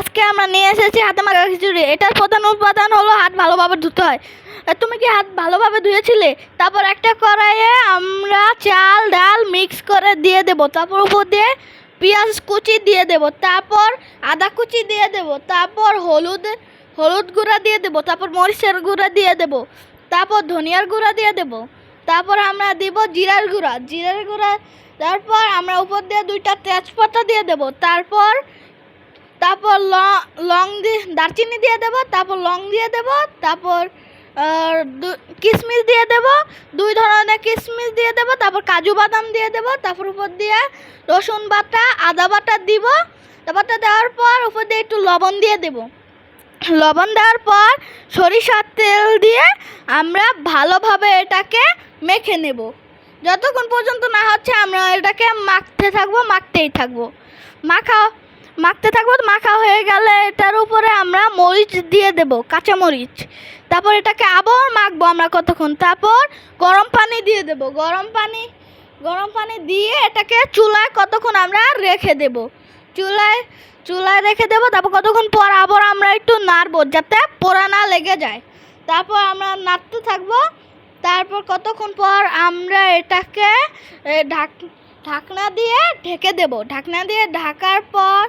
আজকে আমরা নিয়ে এসেছি হাতে মাখা খিচুড়ি। এটার প্রধান উপাদান হলো হাত ভালোভাবে ধুতে হয়। তুমি কি হাত ভালোভাবে ধুয়েছিলে? তারপর একটা কড়াইয়ে আমরা চাল ডাল মিক্স করে দিয়ে দেব। তারপর উপর দিয়ে পেঁয়াজ কুচি দিয়ে দেব। তারপর আদা কুচি দিয়ে দেব। তারপর হলুদ গুঁড়া দিয়ে দেব। তারপর মরিচের গুঁড়া দিয়ে দেব। তারপর ধনিয়ার গুঁড়া দিয়ে দেব। তারপর আমরা দিব জিরার গুঁড়া। তারপর আমরা উপর দিয়ে 2টা তেজপাতা দিয়ে দেব। তারপর লং দিয়ে দারচিনি দিয়ে দেব। তারপর লং দিয়ে দেব। তারপর কিশমিশ দিয়ে দেব, 2 ধরনের কিশমিশ দিয়ে দেব। তারপর কাজু বাদাম দিয়ে দেব। তারপর উপর দিয়ে রসুন বাটা আদা বাটা দিব। বাটা দেওয়ার পর উপর দিয়ে একটু লবণ দিয়ে দেব। লবণ দেওয়ার পর সরিষার তেল দিয়ে আমরা ভালোভাবে এটাকে মেখে নেব। যতক্ষণ পর্যন্ত না হচ্ছে আমরা এটাকে মাখতেই থাকবো। মাখা হয়ে গেলে এটার উপরে আমরা মরিচ দিয়ে দেব, কাঁচা মরিচ। তারপর এটাকে আবার মাখবো আমরা কতক্ষণ। তারপর গরম পানি দিয়ে দেব। গরম পানি দিয়ে এটাকে চুলায় কতক্ষণ আমরা রেখে দেব। চুলায় রেখে দেব। তারপর কতক্ষণ পর আবার আমরা একটু নাড়বো যাতে পোড়া না লেগে যায়। তারপর আমরা নাড়তে থাকবো। তারপর কতক্ষণ পর আমরা এটাকে ঢাকনা দিয়ে ঢেকে দেব। ঢাকনা দিয়ে ঢাকার পর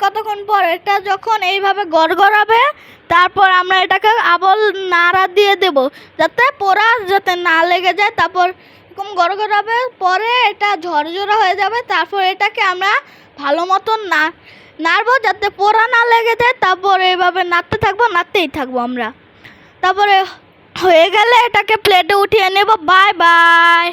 কতক্ষণ পর এটা যখন এইভাবে গড়গড়াবে, তারপর আমরা এটাকে আবার নাড়া দিয়ে দেব যাতে পোড়া যাতে না লেগে যায়। তারপর এরকম গড়গড়াবে, পরে এটা ঝরঝরা হয়ে যাবে। তারপর এটাকে আমরা ভালো মতন নাড়বো যাতে পোড়া না লেগে যায়। তারপর এইভাবে নাড়তেই থাকবো আমরা। তারপরে হয়ে গেলে এটাকে প্লেটে উঠিয়ে নেব। Bye bye.